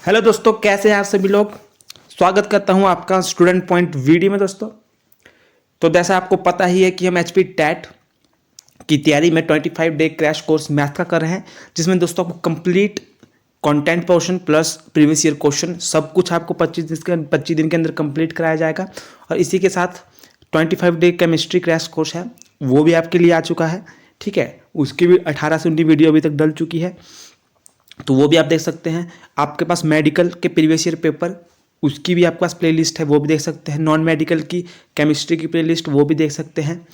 Hello दोस्तों, कैसे हैं आप सभी लोग। स्वागत करता हूं आपका स्टूडेंट पॉइंट वीडियो में। दोस्तों तो जैसा आपको पता ही है कि हम एचपी टैट की तैयारी में 25 डे क्रैश कोर्स मैथ का कर रहे हैं, जिसमें दोस्तों आपको complete content portion plus previous year question सब कुछ आपको 25 दिन के अंदर कंप्लीट कराया जाएगा। और इसी के साथ 25 डे केमिस्ट्री क्रैश कोर्स है, वो भी आपके लिए आ चुका है। ठीक है, उसकी भी 18 से 19 वीडियो अभी तक डल चुकी है, तो वो भी आप देख सकते हैं। आपके पास मेडिकल के प्रीवियस ईयर पेपर, उसकी भी आपके पास प्लेलिस्ट है, वो भी देख सकते हैं। नॉन मेडिकल की केमिस्ट्री की प्लेलिस्ट, वो भी देख सकते हैं।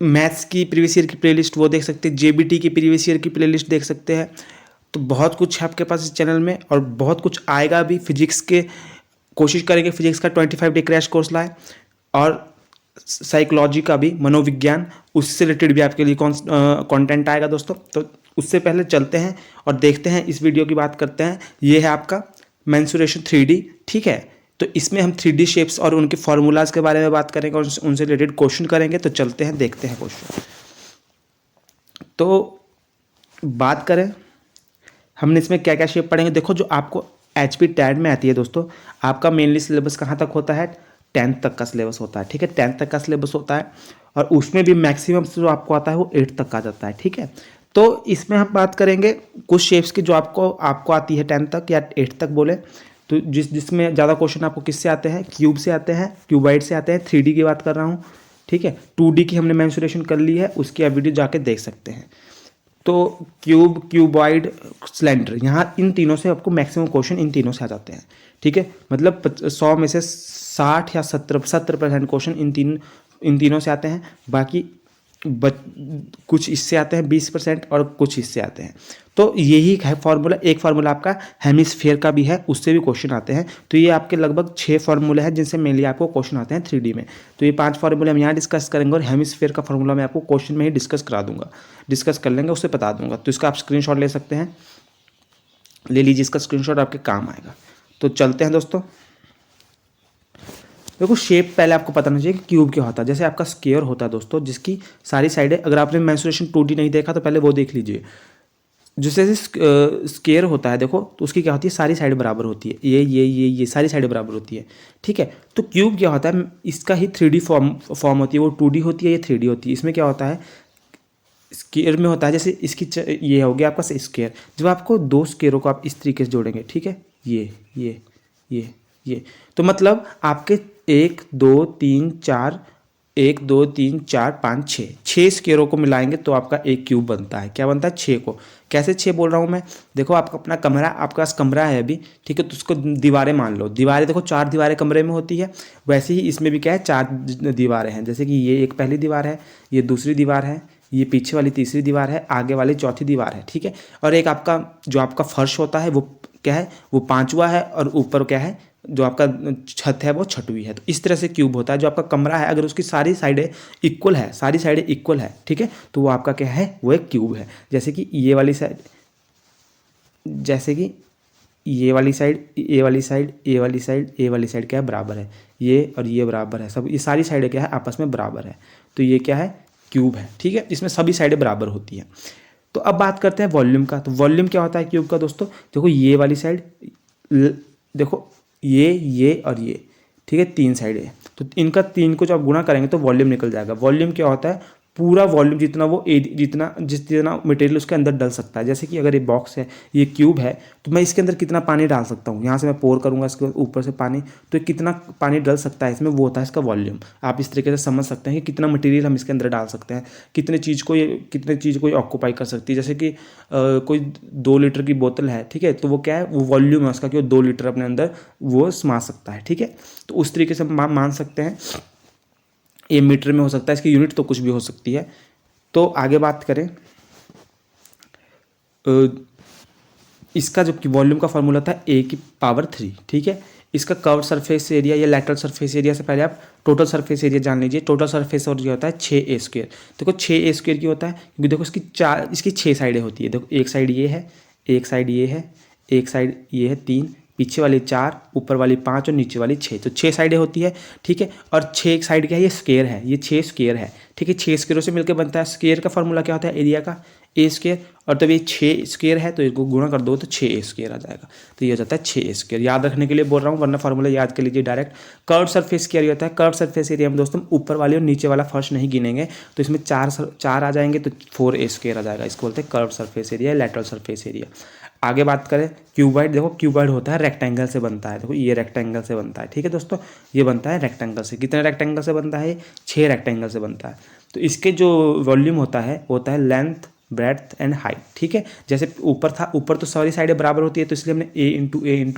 मैथ्स की प्रीवियस ईयर की प्लेलिस्ट वो देख सकते हैं। जेबीटी की प्रीवियस ईयर की प्लेलिस्ट देख सकते हैं। तो बहुत कुछ है आपके पास इस चैनल में, और बहुत कुछ आएगा भी। फिजिक्स के कोशिश करेंगे फिजिक्स का 25 डे क्रैश कोर्स लाए, और साइकोलॉजी का भी, मनोविज्ञान, उससे रिलेटेड भी आपके लिए कंटेंट आएगा दोस्तों। तो उससे पहले चलते हैं और देखते हैं, इस वीडियो की बात करते हैं। ये है आपका मेंसुरेशन 3D। ठीक है, तो इसमें हम 3D शेप्स और उनके फार्मूलाज के बारे में बात करेंगे और उनसे रिलेटेड क्वेश्चन करेंगे। तो चलते हैं, देखते हैं क्वेश्चन। तो बात करें हमने इसमें क्या क्या शेप पढ़ेंगे। देखो, जो आपको एचपी टैट में आती है दोस्तों, आपका मेनली सिलेबस कहाँ तक होता है? 10th तक का सिलेबस होता है। ठीक है, 10th तक का सिलेबस होता है, और उसमें भी मैक्सिमम जो आपको आता है वो 8th तक आ जाता है। ठीक है, तो इसमें हम बात करेंगे कुछ शेप्स की जो आपको आती है 10th तक या 8th तक बोले तो। जिसमें ज़्यादा क्वेश्चन आपको किससे आते हैं? क्यूब से आते हैं, क्यूबाइड से आते हैं। 3D की बात कर रहा हूँ। ठीक है, 2D की हमने मेंसुरेशन कर ली है, उसकी आप वीडियो जाके देख सकते हैं। तो क्यूब, क्यूबॉइड, सिलेंडर, यहाँ इन तीनों से आपको मैक्सिमम क्वेश्चन इन तीनों से आ जाते हैं। ठीक है, मतलब 100 में से 60 या 70% क्वेश्चन इन तीनों से आते हैं। बाकी कुछ इससे आते हैं 20%, और कुछ इससे आते हैं। तो यही है फार्मूला। एक फार्मूला आपका हेमिस्फीयर का भी है, उससे भी क्वेश्चन आते हैं। तो ये आपके लगभग 6 फार्मूले हैं जिनसे मेनली आपको क्वेश्चन आते हैं 3D में। तो ये 5 फार्मूले हम यहाँ डिस्कस करेंगे, और हेमिस्फीयर का फार्मूला मैं आपको क्वेश्चन में ही डिस्कस करा दूंगा, डिस्कस कर लेंगे, उससे बता दूंगा। तो इसका आप स्क्रीनशॉट ले सकते हैं, ले लीजिए, इसका स्क्रीनशॉट आपके काम आएगा। तो चलते हैं दोस्तों। देखो, शेप पहले आपको पता होना चाहिए कि क्यूब क्या होता है। जैसे आपका स्क्वायर होता है दोस्तों, जिसकी सारी साइडें, अगर आपने मेंसुरेशन 2D नहीं देखा तो पहले वो देख लीजिए। जैसे स्क्वायर होता है, देखो, तो उसकी क्या होती है? सारी साइड बराबर होती है। ये सारी साइड बराबर होती है। ठीक है, तो क्यूब क्या होता है? इसका ही 3D फॉर्म होती है। वो 2D होती है, ये 3D होती है। इसमें क्या होता है? स्क्वायर में होता है, जैसे इसकी ये हो गया आपका स्क्वायर। जब आपको दो स्क्वायरों को आप इस तरीके से जोड़ेंगे, ठीक है, ये ये तो मतलब आपके 1 2 3 4 1 2 3 4 5 6 स्क्वायरों को मिलाएंगे तो आपका एक क्यूब बनता है। क्या बनता है? 6 को। कैसे 6 बोल रहा हूँ मैं? देखो, आपका अपना कमरा, आपके पास कमरा है अभी। ठीक है, तो उसको दीवारें मान लो। दीवारें देखो, 4 दीवारें कमरे में होती है। वैसे ही इसमें भी क्या है? 4 दीवारें हैं। जैसे कि ये एक पहली दीवार है, ये दूसरी दीवार है, ये पीछे वाली तीसरी दीवार है, आगे वाली चौथी दीवार है। ठीक है, और एक आपका जो आपका फर्श होता है वो क्या है? वो 5वां है, और ऊपर क्या है? जो आपका छत है वो 6वीं है। तो इस तरह से क्यूब होता है। जो आपका कमरा है, अगर उसकी सारी साइडें इक्वल है, सारी साइडें इक्वल है, ठीक है, तो वो आपका क्या है? वो एक क्यूब है। जैसे कि ये वाली साइड, जैसे कि ये वाली साइड, ये वाली साइड, ये वाली साइड, ये वाली साइड क्या है? बराबर है। ये और ये बराबर है, सब ये सारी साइडें क्या है? आपस में बराबर है। तो ये क्या है? क्यूब है। ठीक है, इसमें सभी साइडें बराबर होती हैं। तो अब बात करते हैं वॉल्यूम का। तो वॉल्यूम क्या होता है क्यूब का दोस्तों? देखो, ये वाली साइड, देखो, ये और ये, ठीक है, 3 साइडें। तो इनका 3 को जब आप गुणा करेंगे तो वॉल्यूम निकल जाएगा। वॉल्यूम क्या होता है? पूरा वॉल्यूम, जितना वो जितना मटेरियल उसके अंदर डल सकता है। जैसे कि अगर ये बॉक्स है, ये क्यूब है, तो मैं इसके अंदर कितना पानी डाल सकता हूँ? यहाँ से मैं पोर करूँगा इसके ऊपर से पानी, तो कितना पानी डल सकता है इसमें, वो होता है इसका वॉल्यूम। आप इस तरीके से समझ सकते हैं कि कितना मटेरियल हम इसके अंदर डाल सकते हैं, कितने चीज़ को ये ऑक्यूपाई कर सकती है। जैसे कि कोई 2 लीटर की बोतल है, ठीक है, तो वो क्या है? वो वॉल्यूम है उसका कि वो 2 लीटर अपने अंदर वो समा सकता है। ठीक है, तो उस तरीके से मान सकते हैं। ये मीटर में हो सकता है, इसकी यूनिट तो कुछ भी हो सकती है। तो आगे बात करें, इसका जो वॉल्यूम का फॉर्मूला था A⁴। ठीक है, इसका कर्व सरफेस एरिया या लैटरल सरफेस एरिया से पहले आप टोटल सरफेस एरिया जान लीजिए। टोटल सरफेस एरिया होता है 6A²। देखो, 6A² की होता है क्योंकि देखो इसकी 6 साइडें होती है। देखो, एक साइड ये है, एक साइड ये है, एक साइड ये है 3, पीछे वाली 4, ऊपर वाली 5 और नीचे वाली 6, तो 6 साइडें होती है, ठीक है। और 6 एक साइड क्या है, ये स्क्वायर है, ये 6 स्क्वायर है, ठीक है। 6 स्क्वायरों से मिलकर बनता है। स्क्वायर का फॉर्मूला क्या होता है, एरिया का, ए स्क्वायर। और तब ये 6 स्क्वायर है तो इसको गुणा कर दो तो 6 स्क्वायर आ जाएगा। तो ये हो जाता है 6 स्क्वायर। याद रखने के लिए बोल रहा हूँ, वरना फॉर्मूला याद कर लीजिए डायरेक्ट। कर्व सरफेस क्या होता है, कर्व सरफेस एरिया में दोस्तों ऊपर वाले और नीचे वाला फर्स्ट नहीं गिनेंगे, तो इसमें 4 आ जाएंगे तो 4 स्क्वायर आ जाएगा। इसको बोलते हैं curve surface area, lateral surface area. आगे बात करें क्यूबॉइड, देखो क्यूबॉइड होता है रेक्टेंगल से बनता है। देखो ये रेक्टेंगल से बनता है, ठीक है दोस्तों, ये बनता है रेक्टेंगल से। कितने रेक्टेंगल से बनता है, 6 रेक्टेंगल से बनता है। तो इसके जो वॉल्यूम होता है लेंथ, ब्रेड्थ एंड हाइट, ठीक है। जैसे ऊपर था, ऊपर तो सारी साइडें बराबर होती है, तो इसलिए हमने a ×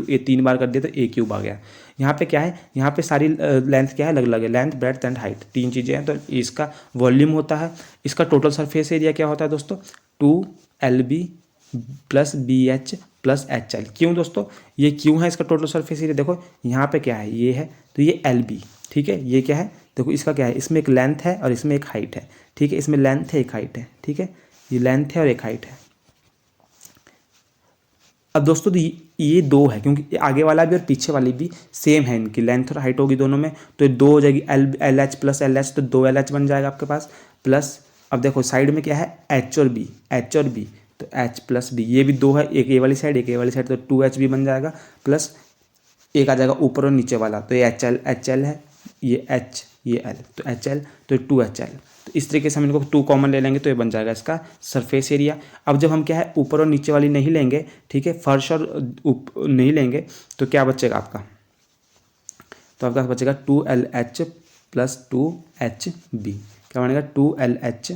a 3 बार कर दिया तो a क्यूब आ गया। यहाँ पे क्या है, यहाँ पे सारी लेंथ क्या है, अलग अलग है, लेंथ, ब्रेड्थ एंड हाइट, 3 चीज़ें हैं। तो इसका वॉल्यूम होता है। इसका टोटल सरफेस एरिया क्या होता है दोस्तों, 2LB + BH + HL। क्यों दोस्तों, ये क्यों है इसका टोटल सरफेस एरिया, देखो यहाँ पे क्या है, ये है, तो ये LB, ठीक है। ये क्या है, देखो इसका क्या है, इसमें एक लेंथ है और इसमें एक हाइट है, ठीक है। इसमें लेंथ है, एक हाइट है, ठीक है। ये लेंथ है और एक हाइट है। अब दोस्तों ये 2 है, क्योंकि आगे वाला भी और पीछे वाली भी सेम है, इनकी लेंथ और हाइट होगी दोनों में, तो 2 हो जाएगी, LH + LH, तो 2LH बन जाएगा आपके पास। प्लस अब देखो साइड में क्या है, H और B, तो H + B, ये भी 2 है, एक ए वाली साइड एक ए वाली साइड, तो 2HB बन जाएगा। प्लस एक आ जाएगा ऊपर और नीचे वाला, तो ये HL है, ये H, ये L, तो HL, तो 2HL। तो इस तरीके से हम इनको 2 कॉमन ले लेंगे तो ये बन जाएगा इसका सरफेस एरिया। अब जब हम क्या है, ऊपर और नीचे वाली नहीं लेंगे, ठीक है, फर्श और नहीं लेंगे, तो क्या बचेगा आपका, तो आपका बचेगा 2LH + 2HB। क्या बनेगा, 2LH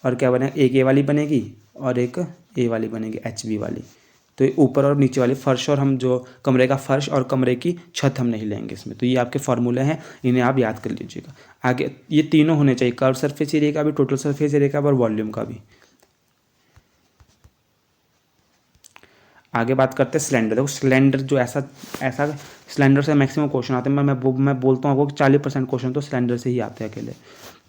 और क्या बनेगा, एक ए वाली बनेगी और एक ए वाली बनेगी, HB वाली। तो ये ऊपर और नीचे वाली फर्श, और हम जो कमरे का फर्श और कमरे की छत हम नहीं लेंगे इसमें। तो ये आपके फॉर्मूले हैं, इन्हें आप याद कर लीजिएगा। आगे ये तीनों होने चाहिए, कर्व सरफेस एरिया का भी, टोटल सरफेस एरिया का और वॉल्यूम का भी। आगे बात करते हैं सिलेंडर। देखो सिलेंडर जो ऐसा सिलेंडर से मैक्सिमम क्वेश्चन आते हैं। मैं बोलता हूँ आपको 40% क्वेश्चन तो सिलेंडर से ही आते हैं अकेले।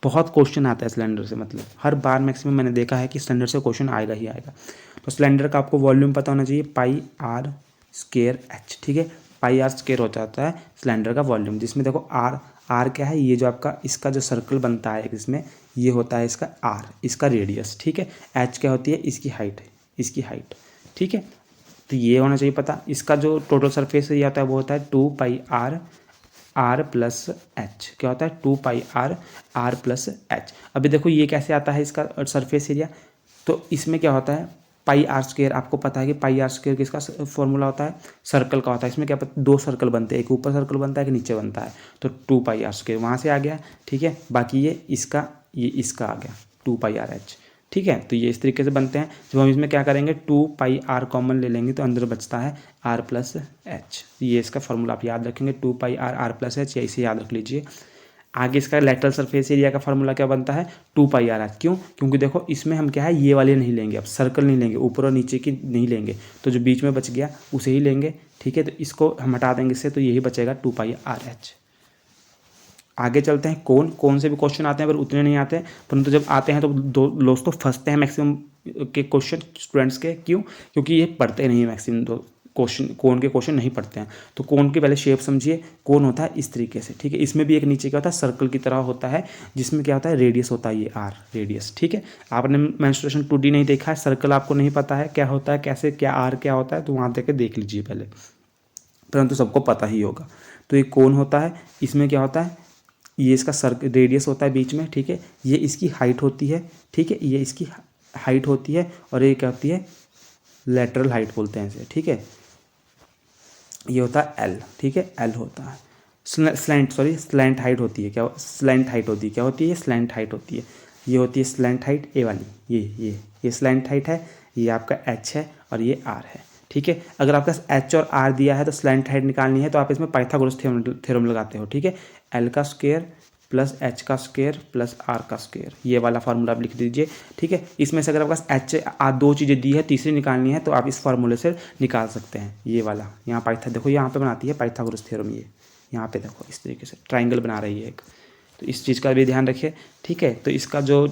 बहुत क्वेश्चन आता है सिलेंडर से, मतलब हर बार मैक्सिमम मैंने देखा है कि सिलेंडर से क्वेश्चन आएगा ही आएगा। तो सिलेंडर का आपको वॉल्यूम पता होना चाहिए, πr²h, ठीक है। πr² हो जाता है सिलेंडर का वॉल्यूम, जिसमें देखो आर क्या है, ये जो आपका इसका जो सर्कल बनता है इसमें, ये होता है इसका आर, इसका रेडियस, ठीक है। एच क्या होती है, इसकी हाइट, ठीक है। तो ये होना चाहिए पता। इसका जो टोटल सरफेस एरिया होता है वो होता है 2πr + h। क्या होता है, 2πr + h। अभी देखो ये कैसे आता है इसका सरफेस एरिया, तो इसमें क्या होता है, πr²। आपको पता है कि πr² किसका फॉर्मूला होता है, सर्कल का होता है। इसमें क्या पता, 2 सर्कल बनते हैं, एक ऊपर सर्कल बनता है, एक नीचे बनता है, तो 2πr² वहाँ से आ गया, ठीक है। बाकी ये इसका आ गया 2πrh, ठीक है। तो ये इस तरीके से बनते हैं। जब हम इसमें क्या करेंगे, 2πr कॉमन ले लेंगे तो अंदर बचता है r + h। ये इसका फॉर्मूला आप याद रखेंगे, 2πr + h, या इसे याद रख लीजिए। आगे इसका लेटरल सरफेस एरिया का फॉर्मूला क्या बनता है, 2πrh। क्यों, क्योंकि देखो इसमें हम क्या है, ये वाले नहीं लेंगे, अब सर्कल नहीं लेंगे, ऊपर और नीचे की नहीं लेंगे, तो जो बीच में बच गया उसे ही लेंगे, ठीक है। तो इसको हम हटा देंगे इससे, तो यही बचेगा 2πrh। आगे चलते हैं, कौन से भी क्वेश्चन आते हैं पर उतने नहीं आते हैं, परंतु जब आते हैं तो दोस्तों फंसते हैं मैक्सिमम के क्वेश्चन स्टूडेंट्स के। क्यों, क्योंकि ये पढ़ते नहीं है मैक्सिमम कोन के क्वेश्चन नहीं पढ़ते हैं। तो कोन की पहले शेप समझिए, कोन होता है इस तरीके से, ठीक है। इसमें भी एक नीचे क्या होता है, सर्कल की तरह होता है, जिसमें क्या होता है, रेडियस होता है, ये आर रेडियस, ठीक है। आपने मेंस्ट्रुएशन 2D नहीं देखा है, सर्कल आपको नहीं पता है क्या होता है, कैसे क्या आर क्या होता है, तो वहाँ देख लीजिए पहले, परंतु सबको पता ही होगा। तो ये कोन होता है, इसमें क्या होता है, ये इसका रेडियस होता है बीच में, ठीक है। ये इसकी हाइट होती है, ठीक है, ये इसकी हाइट होती है, और ये क्या होती है, लेटरल हाइट बोलते हैं इसे, ठीक है। ये होता है एल, ठीक है, एल होता है। स्लैंट हाइट होती है, क्या स्लैंट हाइट होती है, क्या होती है, ये स्लैंट हाइट होती है। ये होती है स्लैंट हाइट, ए वाली, ये स्लैंट हाइट है, ये आपका एच है और ये आर है, ठीक है। अगर आपका एच और आर दिया है तो स्लैंट हाइट निकालनी है, तो आप इसमें पाइथागोरस थ्योरम लगाते हो, ठीक है। एल का स्क्वायर + एच का स्क्वायर + आर का स्क्वायर, ये वाला फार्मूला आप लिख दीजिए, ठीक है। इसमें से अगर आपके पास एच आर 2 चीज़ें दी है, तीसरी निकालनी है, तो आप इस फार्मूले से निकाल सकते हैं। ये वाला यहाँ देखो यहाँ पे बनाती है पाइथागोरस थ्योरम, ये यहाँ पे देखो इस तरीके से ट्राइंगल बना रही है एक, तो इस चीज़ का भी ध्यान रखिए, ठीक है। तो इसका जो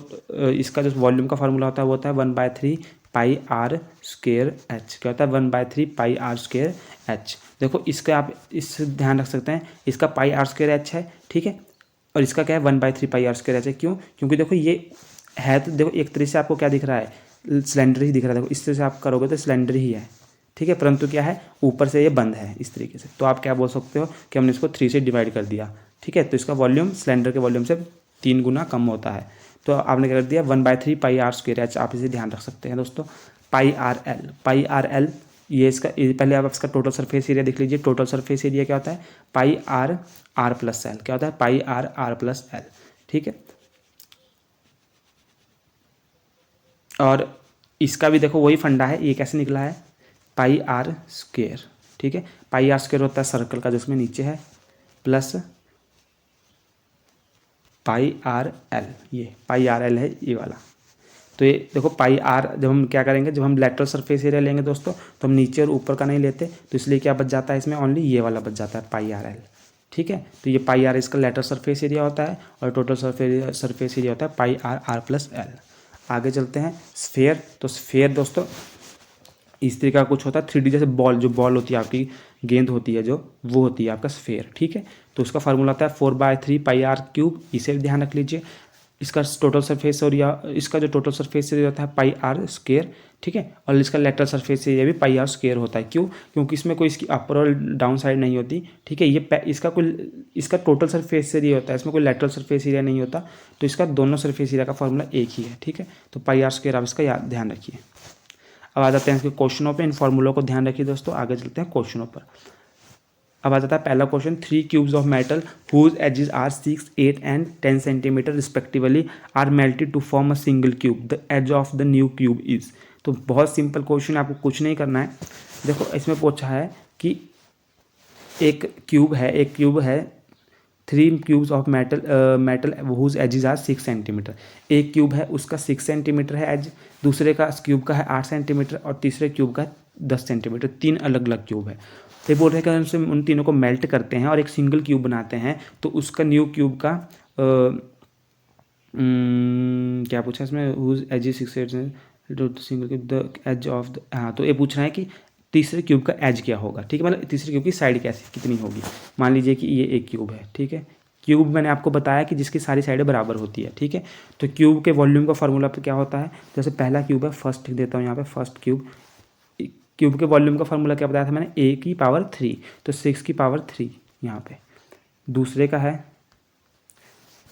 वॉल्यूम का फार्मूला होता है वो होता है 1/3 पाई आर स्क्वायर एच। क्या होता है 1/3 पाई आर स्क्वायर एच। देखो इसका आप इस ध्यान रख सकते हैं, इसका पाई आर स्क्वायर एच है, ठीक है, और इसका क्या है 1/3 पाई आर स्क्वायर एच है। क्यों? क्योंकि देखो ये है, तो देखो एक तरह से आपको क्या दिख रहा है, सिलेंडर ही दिख रहा है। देखो इस तरह से आप करोगे तो सिलेंडर ही है, ठीक है, परंतु क्या है ऊपर से ये बंद है इस तरीके से। तो आप क्या बोल सकते हो कि हमने इसको 3 से डिवाइड कर दिया, ठीक है। तो इसका वॉल्यूम सिलेंडर के वॉल्यूम से 3 गुना कम होता है। तो आपने क्या कर दिया 1/3 पाई आर स्क्वायर एच। आप इसे ध्यान रख सकते हैं दोस्तों। पाई आर एल ये इसका, पहले आप इसका टोटल सरफेस एरिया देख लीजिए। टोटल सरफेस एरिया क्या होता है पाई आर प्लस एल। क्या होता है पाई आर प्लस एल, ठीक है। और इसका भी देखो वही फंडा है, ये कैसे निकला है पाई आर स्क्वायर, ठीक है। पाई आर स्क्वायर होता है सर्कल का जिसमें नीचे है, प्लस पाई आर एल, ये पाई आर एल है ये वाला। तो ये देखो पाई आर, जब हम क्या करेंगे, जब हम लेटरल सरफेस एरिया लेंगे दोस्तों, तो हम नीचे और ऊपर का नहीं लेते, तो इसलिए क्या बच जाता है इसमें ओनली ये वाला बच जाता है पाई आर एल, ठीक है। तो ये पाई आर इसका लेटरल सरफेस एरिया होता है और टोटल सरफेस एरिया होता है पाई आर प्लस एल। आगे चलते हैं स्फेयर। तो स्फेयर दोस्तों इस तरीके का कुछ होता है 3D, जैसे बॉल, जो बॉल होती है आपकी गेंद होती है जो, वो होती है आपका स्फेयर, ठीक है। तो उसका फार्मूला होता है 4/3 पाई आर क्यूब। इसे भी ध्यान रख लीजिए। इसका टोटल सरफेस एरिया, इसका जो टोटल सरफेस एरिया होता है पाई आर स्क्वायर, ठीक है। और इसका लेटरल सरफेस एरिया भी पाई आर स्क्वायर होता है। क्यों? क्योंकि इसमें कोई इसकी अपर और डाउन साइड नहीं होती, ठीक है। ये इसका टोटल सरफेस एरिया होता है, इसमें कोई लेटरल सरफेस एरिया नहीं होता। तो इसका दोनों सरफेस एरिया का फॉर्मूला एक ही है, ठीक है। तो पाई आर स्क्वायर आप इसका ध्यान रखिए। अब आ जाते हैं इसके क्वेश्चनों पे। इन फॉर्मूलों को ध्यान रखिए दोस्तों। आगे चलते हैं क्वेश्चनों पर। अब आ जाता है पहला question, 3 cubes of metal whose edges are 6, 8 and 10 centimetre respectively are melted to form a single cube. The edge of the new cube is. तो बहुत सिंपल क्वेश्चन है, आपको कुछ नहीं करना है। देखो इसमें पूछा है कि एक क्यूब है 3 cubes of metal whose edges are 6 centimetre. एक क्यूब है उसका 6 सेंटीमीटर है एज, दूसरे का क्यूब का है 8 सेंटीमीटर और तीसरे क्यूब का 10 सेंटीमीटर। 3 अलग अलग क्यूब है। तो ये बोल रहे हैं कि उनसे उन तीनों को मेल्ट करते हैं और एक सिंगल क्यूब बनाते हैं, तो उसका न्यू क्यूब का क्या पूछा इसमें, whose edges 6 single cube the edge of the, हाँ तो ये पूछ रहा है कि तीसरे क्यूब का एज क्या होगा, ठीक है, मतलब तीसरे क्यूब की साइड कैसी कितनी होगी। मान लीजिए कि ये एक क्यूब है, ठीक है। क्यूब मैंने आपको बताया कि जिसकी सारी साइडें बराबर होती है, ठीक है। तो क्यूब के वॉल्यूम का फॉर्मूला पे क्या होता है, जैसे पहला क्यूब है, फर्स्ट लिख देता हूँ यहाँ पे, फर्स्ट क्यूब। क्यूब के वॉल्यूम का फॉर्मूला क्या बताया था मैंने, a की पावर 3, तो 6 की पावर 3 यहाँ पे। दूसरे का है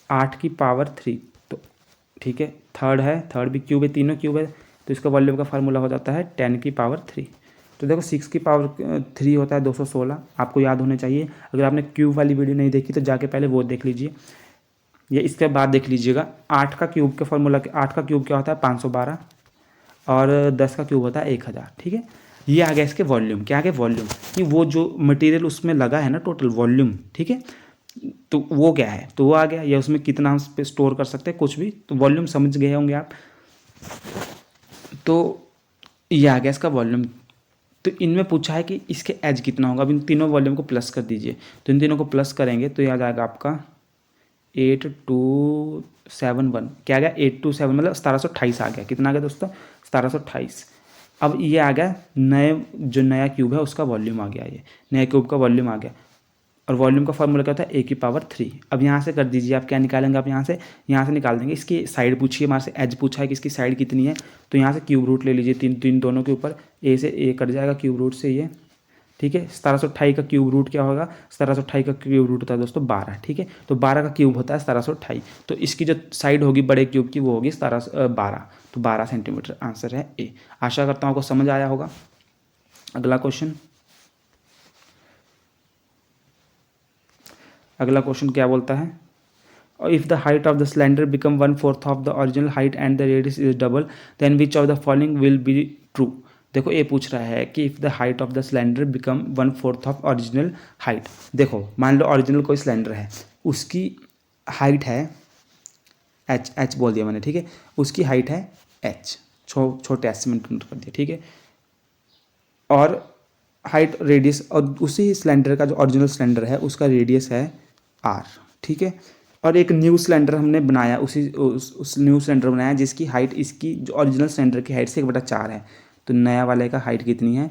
8 की पावर 3, तो ठीक है। थर्ड भी क्यूब है, तीनों क्यूब है, तो इसका वॉल्यूम का फार्मूला हो जाता है 10 की पावर 3। तो देखो 6 की पावर 3 होता है 216, आपको याद होने चाहिए। अगर आपने क्यूब वाली वीडियो नहीं देखी तो जाके पहले वो देख लीजिए, ये इसके बाद देख लीजिएगा। 8 का क्यूब के फॉर्मूला, 8 का क्यूब क्या होता है 512 और 10 का क्यूब होता है 1000, ठीक है। ये आ गया इसके वॉल्यूम। क्या आ गया वॉल्यूम, कि वो जो मटेरियल उसमें लगा है ना टोटल वॉल्यूम, ठीक है, तो वो क्या है, तो वो आ गया। या उसमें कितना हम पे स्टोर कर सकते हैं, कुछ भी, तो वॉल्यूम समझ गए होंगे आप। तो ये आ गया इसका वॉल्यूम। तो इनमें पूछा है कि इसके एज कितना होगा। अब इन तीनों वॉल्यूम को प्लस कर दीजिए, तो इन तीनों को प्लस करेंगे तो ये आ जाएगा आपका 8271। क्या आ गया 827, मतलब 1728 आ गया। कितना आ गया दोस्तों 1728। अब ये आ गया जो नया क्यूब है उसका वॉल्यूम आ गया, ये नया क्यूब का वॉल्यूम आ गया। और वॉल्यूम का फॉर्मूला क्या होता है a की पावर 3। अब यहाँ से कर दीजिए, आप क्या निकालेंगे, आप यहाँ से निकाल देंगे। इसकी साइड पूछिए, हमारे से एज पूछा है कि इसकी साइड कितनी है, तो यहाँ से क्यूब रूट ले लीजिए, तीन दोनों के ऊपर a से a कट जाएगा क्यूब रूट से ये, ठीक है। 1728 का क्यूब रूट क्या होगा, 1728 का क्यूब रूट होता है दोस्तों 12, ठीक है। तो 12 का क्यूब होता है 1728, तो इसकी जो साइड होगी बड़े क्यूब की वो होगी 12, तो 12 सेंटीमीटर। आंसर है ए। आशा करता हूँ आपको समझ आया होगा। अगला क्वेश्चन क्या बोलता है, if the height of the cylinder become 1/4 of the original height and the radius is double then which of the following will be true. देखो ये पूछ रहा है कि if the height of the cylinder become 1/4 of original height. देखो मान लो original कोई cylinder है, उसकी हाइट है एच बोल दिया मैंने, ठीक है। उसकी हाइट है एच, छोटे एच से मैंने कर दिया, ठीक है। और हाइट रेडियस, और उसी सिलेंडर का जो ओरिजिनल सिलेंडर है उसका रेडियस है आर, ठीक है। और एक न्यू सिलेंडर हमने बनाया, उस न्यू सिलेंडर बनाया जिसकी हाइट इसकी जो ओरिजिनल सिलेंडर की हाइट से 1/4 है। तो नया वाले का हाइट कितनी है,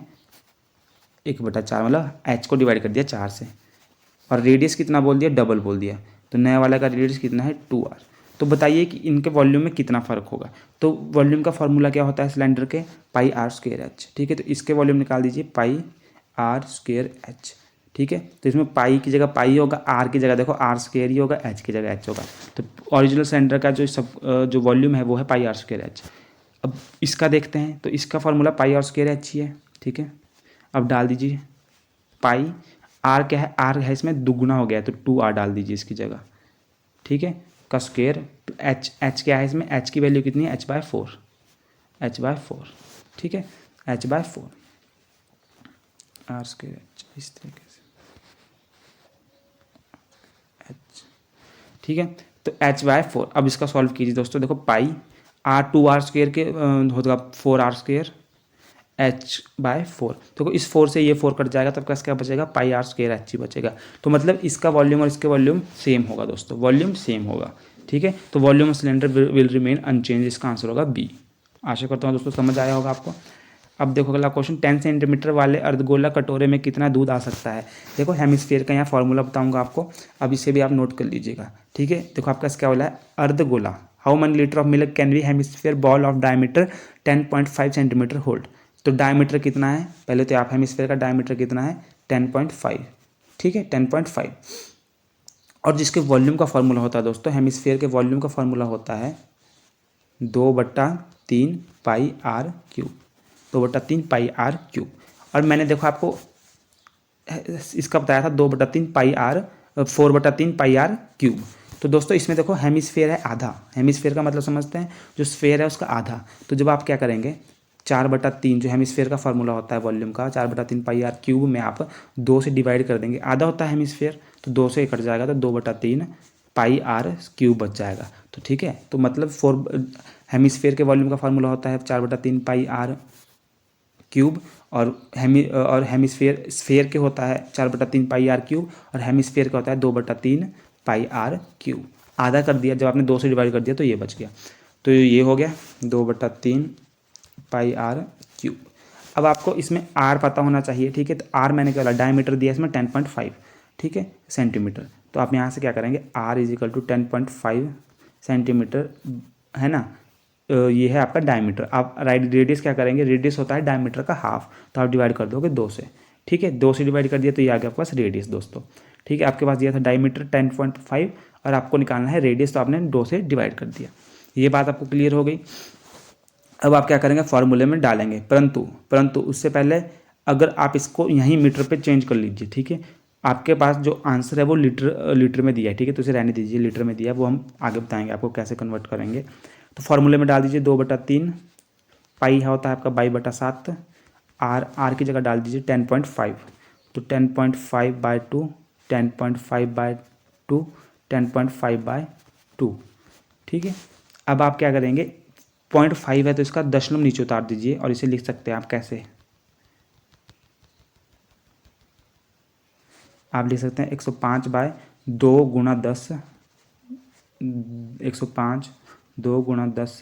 1/4, मतलब एच को डिवाइड कर दिया 4 से, और रेडियस कितना बोल दिया, डबल बोल दिया। तो नया वाला का रेडियस कितना है, 2r। तो बताइए कि इनके वॉल्यूम में कितना फ़र्क होगा। तो वॉल्यूम का फॉर्मूला क्या होता है सिलेंडर के, पाई आर स्क्वायर एच। ठीक है, तो इसके वॉल्यूम निकाल दीजिए, पाई आर स्क्वायर एच। ठीक है, तो इसमें पाई की जगह पाई होगा, आर की जगह देखो आर स्क्वायर ही होगा, एच की जगह एच होगा। तो ओरिजिनल सिलेंडर का जो वॉल्यूम है वो है पाई आर स्क्वायर एच। अब इसका देखते हैं, तो इसका formula pi R square H ही है। ठीक है, अब डाल दीजिए पाई, आर क्या है, आर है इसमें दुगुना हो गया, तो 2r डाल दीजिए इसकी जगह। ठीक है, का स्क्वायर, एच क्या है इसमें, एच की वैल्यू कितनी है, h/4, h/4। ठीक है, h/4 आर स्क्वायर एच, इस तरीके से एच। ठीक है, तो h/4। अब इसका सॉल्व कीजिए दोस्तों, देखो पाई आर 2r स्क्वायर के होगा 4r स्क्वायर, h/4। देखो इस 4 से ये 4 कट जाएगा, तब क्या बचेगा, पाई आर स्क्वायर एच ही बचेगा। तो मतलब इसका वॉल्यूम और इसके वॉल्यूम सेम होगा दोस्तों, वॉल्यूम सेम होगा। ठीक है, तो volume of cylinder will remain unchanged, इसका आंसर होगा बी। आशा करता हूँ दोस्तों समझ आया होगा आपको। अब देखो अगला क्वेश्चन, 10 सेंटीमीटर वाले अर्धगोला कटोरे में कितना दूध आ सकता है। देखो हेमिस्फीयर का यहाँ फॉर्मूला बताऊंगा आपको, अब इसे भी आप नोट कर लीजिएगा। ठीक है, देखो आपका क्या बोला है, अर्धगोला, how many litre of milk can be hemisphere bowl of diameter 10.5 centimetre hold. तो डायमीटर कितना है, पहले तो आप हेमिस्फीयर का डायमीटर कितना है, 10.5। ठीक है, 10.5। और जिसके वॉल्यूम का फॉर्मूला होता है दोस्तों, हेमिस्फीयर के वॉल्यूम का फॉर्मूला होता है 2/3 pi R cube, 2/3 pi R cube. और मैंने देखो आपको इसका बताया था 2/3 pi R, 4/3 pi R cube. तो दोस्तों इसमें देखो हेमिस्फीयर है आधा, हेमिस्फीयर का मतलब समझते हैं, जो स्फीयर है उसका आधा। तो जब आप क्या करेंगे, 4/3 जो हेमिस्फीयर का फॉर्मूला होता है वॉल्यूम का, 4/3 पाई आर क्यूब में आप 2 से डिवाइड कर देंगे, आधा होता है हेमिस्फीयर, तो 2 से कट जाएगा, तो 2/3 पाई आर क्यूब बच जाएगा। तो ठीक है, तो मतलब हेमिस्फीयर के वॉल्यूम का फॉर्मूला होता है 4/3 पाई आर क्यूब, और हेमिस्फीयर स्फीयर के होता है 4/3 पाई आर क्यूब, और हेमिस्फीयर का होता है 2/3 पाई आर क्यूब। आधा कर दिया, जब आपने 2 से डिवाइड कर दिया तो ये बच गया। तो ये हो गया 2/3 पाई आर क्यूब। अब आपको इसमें आर पता होना चाहिए। ठीक है, तो आर मैंने क्या बोला, डायमीटर दिया इसमें 10.5, ठीक है, सेंटीमीटर। तो आप यहाँ से क्या करेंगे, R is equal to 10.5 centimetre, है ना। ये है आपका डायमीटर। आप रेडियस क्या करेंगे, रेडियस होता है डायमीटर का हाफ, तो आप डिवाइड कर दोगे 2 से। ठीक है, 2 से डिवाइड कर दिया तो ये आ गया आपके पास रेडियस दोस्तों। ठीक है, आपके पास दिया था डायमीटर 10.5 और आपको निकालना है रेडियस, तो आपने 2 से डिवाइड कर दिया। ये बात आपको क्लियर हो गई। अब आप क्या करेंगे, फार्मूले में डालेंगे, परंतु उससे पहले अगर आप इसको यहीं मीटर पे चेंज कर लीजिए। ठीक है, आपके पास जो आंसर है वो लीटर में दिया है। ठीक है, तो इसे रहने दीजिए, लीटर में दिया है, वो हम आगे बताएंगे आपको कैसे कन्वर्ट करेंगे। तो फार्मूले में डाल दीजिए 2/3, पाई होता है आपका 22/7, आर की जगह डाल दीजिए 10.5, तो 10.5/2, 10.5/2, 10.5/2। ठीक है, अब आप क्या करेंगे, 0.5 है तो इसका दशमलव नीचे उतार दीजिए, और इसे लिख सकते हैं आप कैसे, आप लिख सकते हैं 105/2 गुणा 10, 105 2 गुणा 10,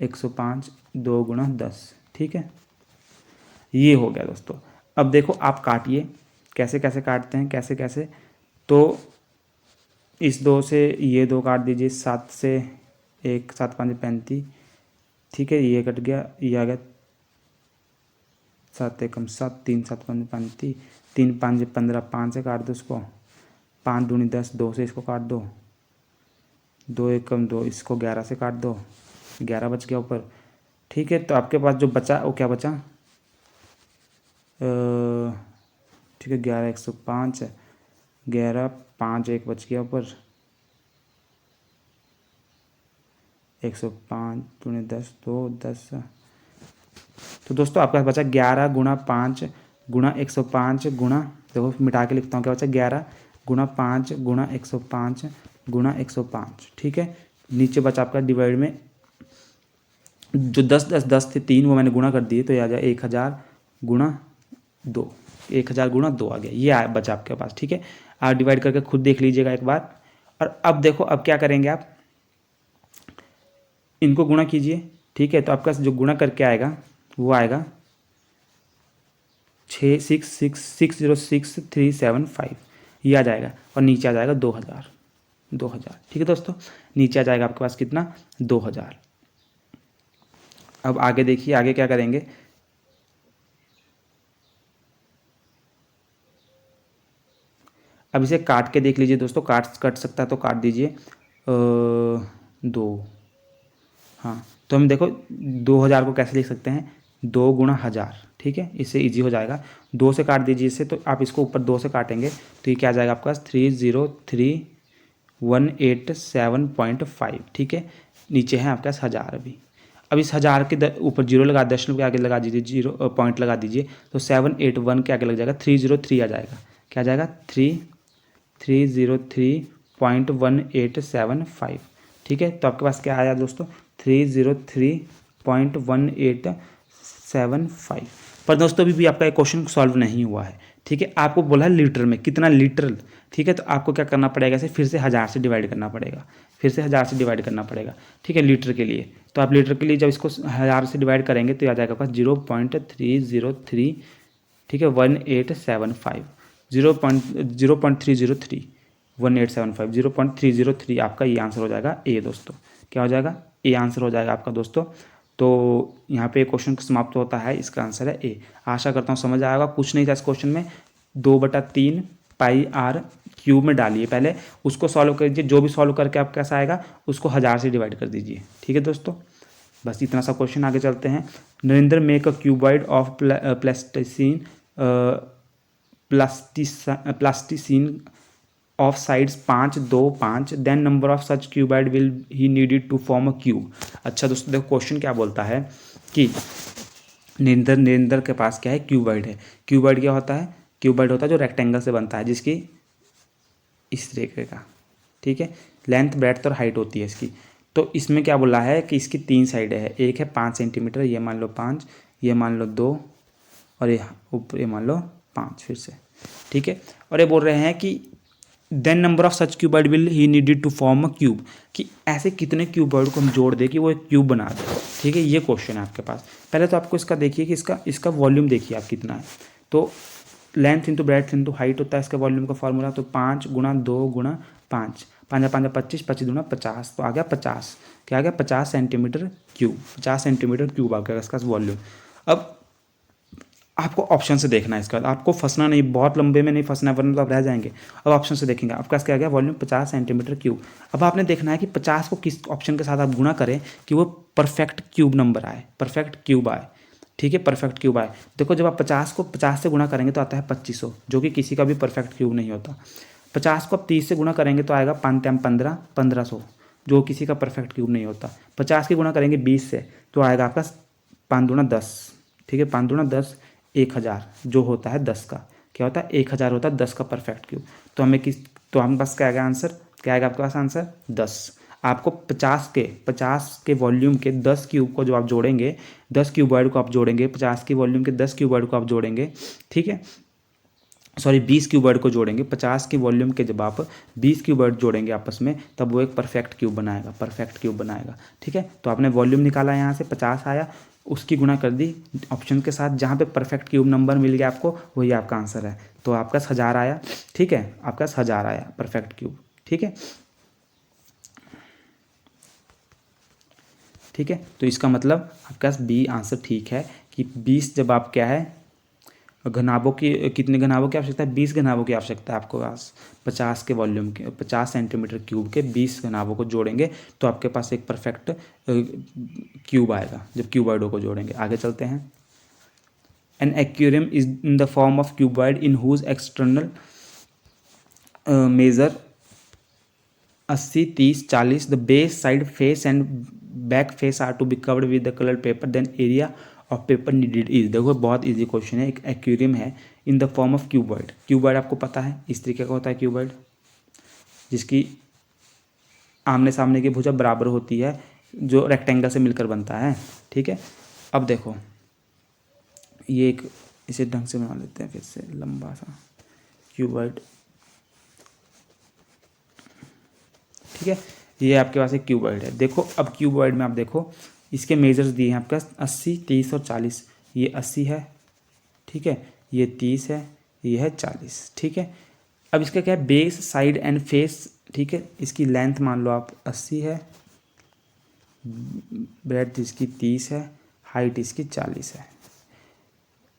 105 2 गुणा 10। ठीक है, ये हो गया दोस्तों। अब देखो आप काटिए, कैसे कैसे काटते हैं, कैसे कैसे, तो इस 2 से ये 2 काट दीजिए, 7 से 1, 7 5 35। ठीक है, ये कट गया, ये आ गया 7 1 7, 3 7 5 35, 3 5 15, 5 से काट दो इसको, 5 दूनी 10, 2 से इसको काट दो, 2 1 2, इसको 11 से काट दो, 11 बच गया ऊपर। ठीक है, तो आपके पास जो बचा वो क्या बचा, ठीक है, 11 105, 11 5 1 बच गया ऊपर, 105 दूनी 10 2 10। तो दोस्तों आपके पास बचा 11 गुणा 5 गुणा 105 गुणा, देखो मिटा के लिखता हूँ क्या बचा, 11 गुणा 5 गुणा 105 गुणा 105। ठीक है, नीचे बचा आपका डिवाइड में जो 10 10 10 थे 3, वो मैंने गुणा कर दिए, तो ये आ जाए 1000 गुणा 2, 1000 गुणा 2 आ गया, ये बचा आपके पास। ठीक है, आप डिवाइड करके खुद देख लीजिएगा एक बार। और अब देखो, अब क्या करेंगे आप, इनको गुणा कीजिए, ठीक है। तो आपका जो गुणा करके आएगा वो आएगा 6666375, ये आ जाएगा। और नीचे आ जाएगा 2000, 2000, ठीक है दोस्तों। नीचे आ जाएगा आपके पास कितना, 2000। अब आगे देखिए, आगे क्या करेंगे, अब इसे काट के देख लीजिए दोस्तों, कट सकता है तो काट दीजिए। 2, हाँ, तो हम देखो 2000 को कैसे लिख सकते हैं, 2 गुणा 1000, ठीक है, इससे इजी हो जाएगा। 2 से काट दीजिए इसे, तो आप इसको ऊपर 2 से काटेंगे तो ये क्या आ जाएगा आपके पास, 303187.5, ठीक है। नीचे है आपके पास 1000 अभी। अब इस 1000 के ऊपर जीरो लगा, दशमलव के आगे लगा दीजिए, जीरो पॉइंट लगा दीजिए, तो 781 के आगे लग जाएगा 303 आ जाएगा। क्या आ जाएगा, 303.1875, ठीक है। तो आपके पास क्या आया दोस्तों, 303.1875। पर दोस्तों अभी भी आपका एक क्वेश्चन सॉल्व नहीं हुआ है, ठीक है। आपको बोला है लीटर में, कितना लीटर, ठीक है। तो आपको क्या करना पड़ेगा, इसे फिर से 1000 से डिवाइड करना पड़ेगा, फिर से 1000 से डिवाइड करना पड़ेगा, ठीक है, लीटर के लिए। तो आप लीटर के लिए जब इसको 1000 से डिवाइड करेंगे तो आ जाएगा आपका 0.303, ठीक है, 1875, 0.303, 1875, 0.303 आपका ये आंसर हो जाएगा ए दोस्तों। क्या हो जाएगा, ए आंसर हो जाएगा आपका दोस्तों। तो यहाँ पे क्वेश्चन समाप्त होता है, इसका आंसर है ए। आशा करता हूँ समझ आएगा। कुछ नहीं था इस क्वेश्चन में, 2/3 पाई आर क्यूब में डालिए, पहले उसको सॉल्व कीजिए, जो भी सॉल्व करके आप कैसा आएगा उसको 1000 से डिवाइड कर दीजिए, ठीक है दोस्तों। बस इतना सा क्वेश्चन, आगे चलते हैं। Narendra make a cuboid of plasticine plasticine of sides 5, 2, 5, then number of such cuboid will be needed to form a cube. अच्छा दोस्तों देखो, क्वेश्चन क्या बोलता है कि नरेंद्र के पास क्या है, क्यूबॉइड है। क्यूबॉइड क्या होता है, क्यूबॉइड होता है जो रेक्टेंगल से बनता है, जिसकी इस तरीके का, ठीक है, लेंथ ब्रेड्थ और हाइट होती है इसकी। तो इसमें क्या बोला है कि इसकी 3 साइडें हैं, एक है 5 सेंटीमीटर, ये मान लो 5, ये मान लो 2, और ये ऊपर ये मान लो 5 फिर से, ठीक है। और ये बोल रहे हैं कि then number of such cuboid will be needed to form a cube, कि ऐसे कितने क्यूबॉइड को हम जोड़ दें कि वो एक क्यूब बना दे, ठीक है। ये क्वेश्चन है आपके पास। पहले तो आपको इसका देखिए कि इसका वॉल्यूम देखिए आप कितना है। तो length into breadth into height होता है इसका वॉल्यूम का फॉर्मूला। तो 5 गुणा 2 गुणा 5, 5 5 25, 25 दूना 50, तो आ गया 50, क्या आ गया 50 सेंटीमीटर क्यूब, 50 सेंटीमीटर क्यूब आ गया इसका वॉल्यूम। अब आपको ऑप्शन से देखना है इसका, आपको फंसना नहीं, बहुत लंबे में नहीं फंसना है वरना तो आप रह जाएंगे। अब ऑप्शन से देखेंगे, आपका क्या आ गया, वॉल्यूम 50 सेंटीमीटर क्यूब। अब आपने देखना है कि 50 को किस ऑप्शन के साथ आप गुणा करें कि वो परफेक्ट क्यूब नंबर आए, परफेक्ट क्यूब आए, ठीक है, परफेक्ट क्यूब आए। देखो जब आप 50 को 50 से गुणा करेंगे तो आता है 2500, जो कि किसी का भी परफेक्ट क्यूब नहीं होता। 50 को आप 30 से गुणा करेंगे तो आएगा 5 टाइम 15, 1500, जो किसी का परफेक्ट क्यूब नहीं होता। 50 की गुणा करेंगे 20 से तो आएगा आपका 5 दूना 10, ठीक है, 5 दूना 10, 1000, जो होता है 10 का, क्या होता है 1000 होता है 10 का परफेक्ट क्यूब। तो हम बस क्या आएगा आंसर, क्या आएगा आपके पास आंसर 10। आपको 50 के वॉल्यूम के 10 क्यूब को जो आप जोड़ेंगे, 10 क्यूबॉइड को आप जोड़ेंगे, 50 की वॉल्यूम के 10 क्यूबॉइड को आप जोड़ेंगे, ठीक है, सॉरी 20 क्यूबॉइड को जोड़ेंगे, 50 की वॉल्यूम के जब आप 20 क्यूबॉइड जोड़ेंगे आपस में, तब वो एक परफेक्ट क्यूब बनाएगा, परफेक्ट क्यूब बनाएगा, ठीक है। तो आपने वॉल्यूम निकाला, यहाँ से 50 आया, उसकी गुणा कर दी ऑप्शन के साथ, जहाँ पे परफेक्ट क्यूब नंबर मिल गया आपको वही आपका आंसर है। तो आपका 1000 आया, ठीक है, आपका 1000 आया परफेक्ट क्यूब, ठीक है, ठीक है। तो इसका मतलब आपका बी आंसर ठीक है कि 20 जब आप क्या है घनाभों की, कितने घनाभों की आवश्यकता है, 20 घनाभों की आवश्यकता है आपको पास, 50 के वॉल्यूम के 50 सेंटीमीटर क्यूब के 20 घनाभों को जोड़ेंगे तो आपके पास एक परफेक्ट क्यूब आएगा जब क्यूबॉइडों को जोड़ेंगे। आगे चलते हैं। An aquarium is in the form of cuboid in whose external measure 80, 30, 40, the base side face and back face are to be covered with the colour paper, then area of paper needed is. देखो बहुत easy question है। एक aquarium है in the form of cuboid, cuboid आपको पता है इस तरीके का होता है क्यूबॉइड, जिसकी आमने सामने की भुजा बराबर होती है, जो रेक्टेंगल से मिलकर बनता है, ठीक है। अब देखो ये एक, इसे ढंग से बना लेते हैं फिर से, लंबा सा क्यूबॉइड, ठीक है, ये आपके पास एक क्यूबॉइड है। देखो अब क्यूबॉइड में आप देखो इसके मेजर्स दिए हैं आपके पास 80, 30 और 40। ये 80 है, ठीक है, ये 30 है, ये है 40, ठीक है। अब इसका क्या है, बेस, साइड एंड फेस, ठीक है। इसकी लेंथ मान लो आप 80 है, ब्रेड्थ इसकी 30 है, हाइट इसकी 40 है।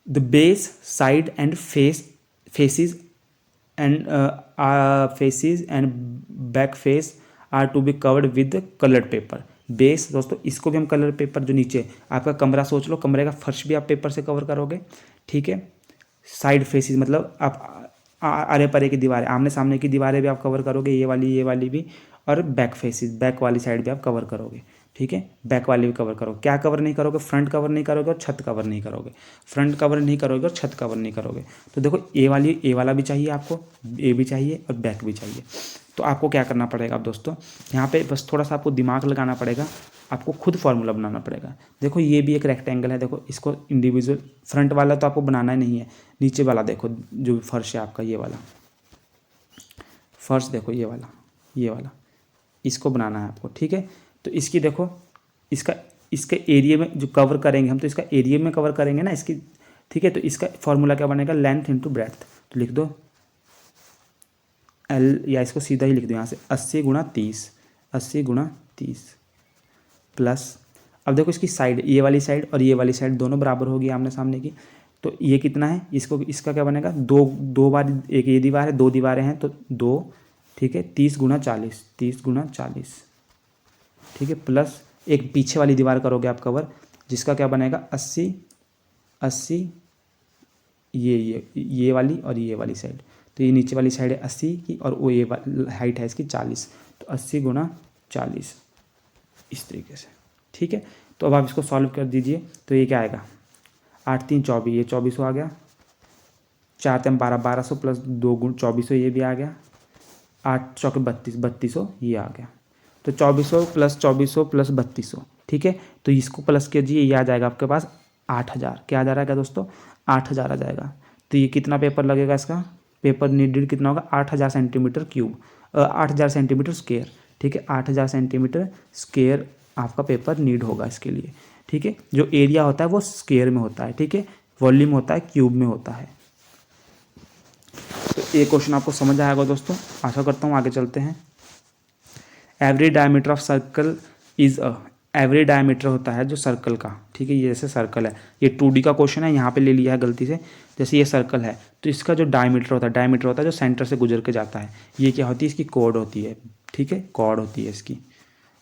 The base, side and faces and back face are to be covered with coloured paper. Base दोस्तों, इसको भी हम कलर पेपर, जो नीचे आपका कमरा सोच लो, कमरे का फर्श भी आप पेपर से कवर करोगे, ठीक है। साइड फेसेस मतलब आप अरे परे की दीवारें, आमने सामने की दीवारें भी आप कवर करोगे, ये वाली भी, और बैक फेसेस, बैक वाली साइड भी आप कवर करोगे, ठीक है। बैक वाली भी कवर करोगे। क्या कवर नहीं करोगे, फ्रंट कवर नहीं करोगे और छत कवर नहीं करोगे। फ्रंट कवर नहीं करोगे और छत कवर नहीं करोगे। तो देखो ए वाला भी चाहिए आपको, ए भी चाहिए और बैक भी चाहिए। तो आपको क्या करना पड़ेगा अब दोस्तों, यहाँ पे बस थोड़ा सा आपको दिमाग लगाना पड़ेगा, आपको खुद फार्मूला बनाना पड़ेगा। देखो ये भी एक रेक्टेंगल है, देखो इसको इंडिविजुअल, फ्रंट वाला तो आपको बनाना ही नहीं है, नीचे वाला देखो जो फर्श है आपका, ये वाला फर्श देखो, ये वाला इसको बनाना है आपको, ठीक है। तो इसकी देखो, इसके एरिया में जो कवर करेंगे हम, तो इसका एरिया में कवर करेंगे ना इसकी, ठीक है। तो इसका फॉर्मूला क्या बनेगा, लेंथ इंटू ब्रेड्थ। तो लिख दो एल, या इसको सीधा ही लिख दो यहाँ से 80 गुणा 30, 80 गुणा 30 प्लस, अब देखो इसकी साइड, ये वाली साइड और ये वाली साइड दोनों बराबर होगी आमने सामने की। तो ये कितना है, इसका क्या बनेगा, दो बार, एक ये दीवार है, 2 दीवारें हैं तो 2, ठीक है। 30 गुणा 40, 30 गुणा 40, ठीक है, प्लस एक पीछे वाली दीवार करोगे आप कवर, जिसका क्या बनेगा 80, 80, ये वाली और ये वाली साइड। तो ये नीचे वाली साइड है 80 की और वो ये हाइट है इसकी 40, तो 80 गुणा 40 इस तरीके से, ठीक है। तो अब आप इसको सॉल्व कर दीजिए, तो ये क्या आएगा, 8 3 24, ये 2400 आ गया, 4 3 12, 1200 प्लस 2 गुण 2400, ये भी आ गया, 8 चौके 32, 3200 ये आ गया। तो 2400 प्लस 2400 प्लस 3200, ठीक है। तो इसको प्लस कीजिए, ये आ जाएगा आपके पास 8000। क्या आ जा रहा है दोस्तों, 8000 आ जाएगा। तो ये कितना पेपर लगेगा, इसका पेपर नीडेड कितना होगा, 8000 सेंटीमीटर क्यूब, 8000 सेंटीमीटर स्क्वायर, ठीक है। 8000 सेंटीमीटर स्क्वायर आपका पेपर नीड होगा इसके लिए, ठीक है। जो एरिया होता है वो स्क्वायर में होता है, ठीक है। वॉल्यूम होता है क्यूब में होता है। तो ये क्वेश्चन आपको समझ आएगा दोस्तों, आशा करता हूँ। आगे चलते हैं। Every diameter of circle is every diameter होता है जो सर्कल का, ठीक है। ये जैसे सर्कल है, ये 2D का क्वेश्चन है, यहाँ पे ले लिया है गलती से। जैसे ये सर्कल है तो इसका जो डायमीटर होता है जो सेंटर से गुजर के जाता है, ये क्या होती है, इसकी कॉर्ड होती है, ठीक है। कॉर्ड होती है इसकी।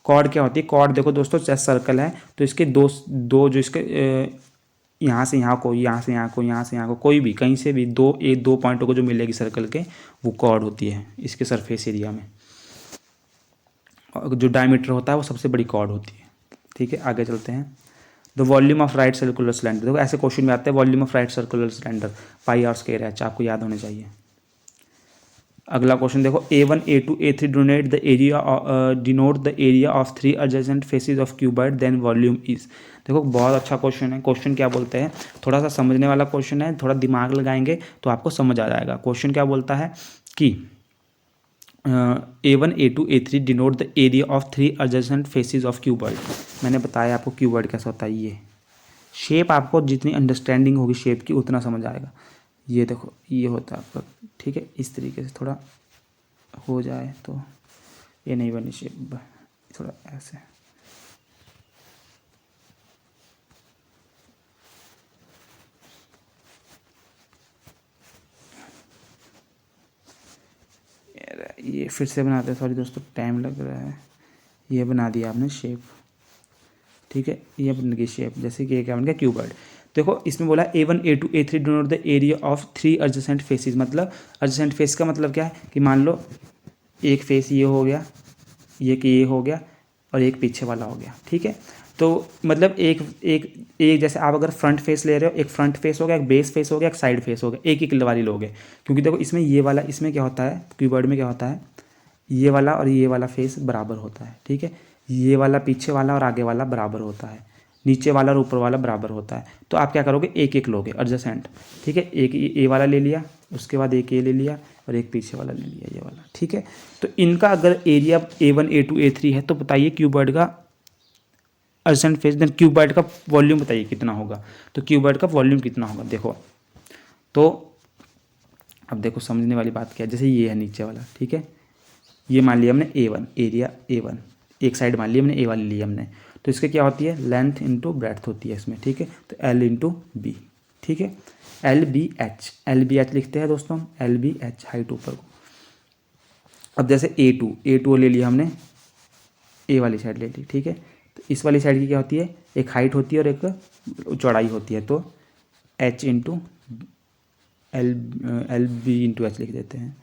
कॉर्ड क्या होती है, कॉर्ड देखो दोस्तों, जैसे सर्कल है तो इसके दो जो इसके यहाँ से यहाँ को, यहाँ से यहाँ को, यहाँ से यहाँ को, कोई भी कहीं से भी दो पॉइंटों को जो मिलेगी सर्कल के, वो कॉर्ड होती है इसके सरफेस एरिया में। जो डायमीटर होता है वो सबसे बड़ी कॉर्ड होती है, ठीक है। आगे चलते हैं। The volume of right circular cylinder, देखो ऐसे क्वेश्चन में आते हैं, volume of right circular cylinder pi R square H, आपको याद होने चाहिए। अगला क्वेश्चन देखो, A1 A2 A3 denote the area of 3 adjacent faces of cuboid, then volume is. देखो बहुत अच्छा क्वेश्चन है। क्वेश्चन क्या बोलते हैं, थोड़ा सा समझने वाला क्वेश्चन है, थोड़ा दिमाग लगाएंगे तो आपको समझ आ जाएगा। क्वेश्चन क्या बोलता है कि A1 A2 A3 denote the area of 3 adjacent faces of cuboid. मैंने बताया आपको क्यूबॉइड कैसा होता है। ये शेप आपको जितनी अंडरस्टैंडिंग होगी शेप की उतना समझ आएगा। ये देखो ये होता है आपका, ठीक है। इस तरीके से थोड़ा हो जाए तो ये नहीं बनी शेप, थोड़ा ऐसे। ये फिर से बनाते हैं, सॉरी दोस्तों टाइम लग रहा है। ये बना दिया आपने शेप, ठीक है। ये बन गई शेप, जैसे कि ये क्या बन गया, क्यूबॉइड। देखो इसमें बोला A1 A2 A3 denote the area of 3 adjacent faces. मतलब एडजेसेंट फेस का मतलब क्या है कि मान लो एक फेस ये हो गया, ये हो गया और एक पीछे वाला हो गया, ठीक है। तो मतलब एक जैसे आप अगर फ्रंट फेस ले रहे हो, एक फ्रंट फेस हो गया, एक बेस फेस हो गया, एक साइड फेस हो गया, एक किलो वाली लोगे। क्योंकि देखो इसमें ये वाला, इसमें क्या होता है, क्यूबॉइड में क्या होता है, ये वाला और ये वाला फेस बराबर होता है, ठीक है। ये वाला पीछे वाला और आगे वाला बराबर होता है। नीचे वाला और ऊपर वाला बराबर होता है। तो आप क्या करोगे, एक एक लोगे एडजेसेंट, ठीक है। एक ए वाला ले लिया, उसके बाद एक ये ले लिया और एक पीछे वाला ले लिया, ये वाला, ठीक है। तो इनका अगर एरिया A1 A2 A3 है तो बताइए क्यूबॉइड का एडजेसेंट फेस, देन क्यूबॉइड का वॉल्यूम बताइए कितना होगा। तो क्यूबॉइड का वॉल्यूम कितना होगा देखो। तो अब देखो समझने वाली बात क्या है, जैसे ये है नीचे वाला, ठीक है। ये मान लिया हमने A1, एरिया A1, एक साइड मान लिया हमने A वाली ली हमने। तो इसके क्या होती है, लेंथ इंटू ब्रेड्थ होती है इसमें, ठीक है। तो L इंटू बी, ठीक है। LBH लिखते हैं दोस्तों हम, LBH हाइट ऊपर को। अब जैसे A2 ले लिया हमने, A वाली साइड ले ली, ठीक है। तो इस वाली साइड की क्या होती है, एक हाइट होती है और एक चौड़ाई होती है। तो H into LB into H लिख देते हैं,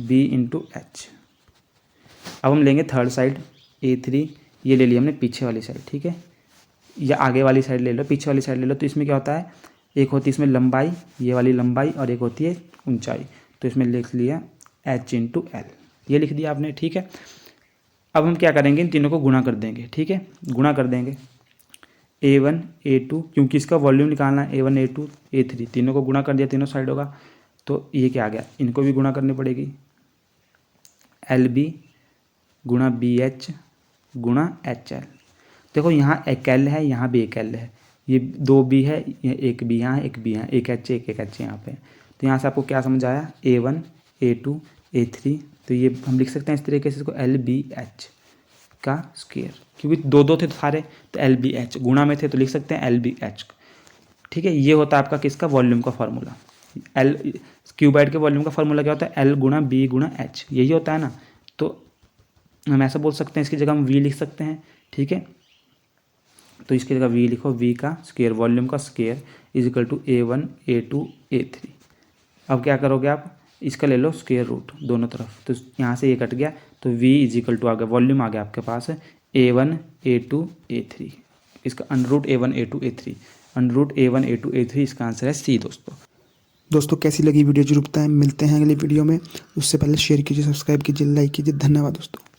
B इंटू H। अब हम लेंगे थर्ड साइड A3, ये ले लिया हमने पीछे वाली साइड, ठीक है। या आगे वाली साइड ले लो, पीछे वाली साइड ले लो। तो इसमें क्या होता है, एक होती है इसमें लंबाई, ये वाली लंबाई, और एक होती है ऊंचाई। तो इसमें लिख लिया H इंटू L, ये लिख दिया आपने, ठीक है। अब हम क्या करेंगे, इन तीनों को गुणा कर देंगे, ठीक है। गुणा कर देंगे A1 A2, क्योंकि इसका वॉल्यूम निकालना है, A1 A2 A3, तीनों को गुणा कर दिया तीनों साइडों का। तो ये क्या आ गया, इनको भी गुणा करनी पड़ेगी, LB गुणा BH गुणा HL। देखो यहाँ एक L है, यहाँ भी एक L है, ये 2B है, एक B यहाँ है, एक B यहाँ, एक H एक H यहाँ पे। तो यहाँ से आपको क्या समझ आया, A1 A2 A3। तो ये हम लिख सकते हैं इस तरीके से इसको LBH का स्क्वायर, क्योंकि दो थे तो सारे, तो LBH गुणा में थे तो लिख सकते हैं LBH, ठीक है। ये होता है आपका किसका, वॉल्यूम का फार्मूला। L क्यूबॉइड के वॉल्यूम का फार्मूला क्या होता है, L गुणा B गुणा H, यही होता है ना। तो हम ऐसा बोल सकते हैं, इसकी जगह हम V लिख सकते हैं, ठीक है। तो इसकी जगह V लिखो, V का स्क्वायर, वॉल्यूम का square is equal to A1 A2 A3। अब क्या करोगे आप, इसका ले लो स्क्वायर रूट दोनों तरफ। तो यहाँ से ये कट गया, तो V इज इक्वल टू आ गया, वॉल्यूम आ गया आपके पास A1 A2 A3। इसका under root A1 A2 A3, under root A1 A2 A3, इसका आंसर है C दोस्तों। कैसी लगी वीडियो जरूर बताएं, मिलते हैं अगली वीडियो में। उससे पहले शेयर कीजिए, सब्सक्राइब कीजिए, लाइक कीजिए। धन्यवाद दोस्तों।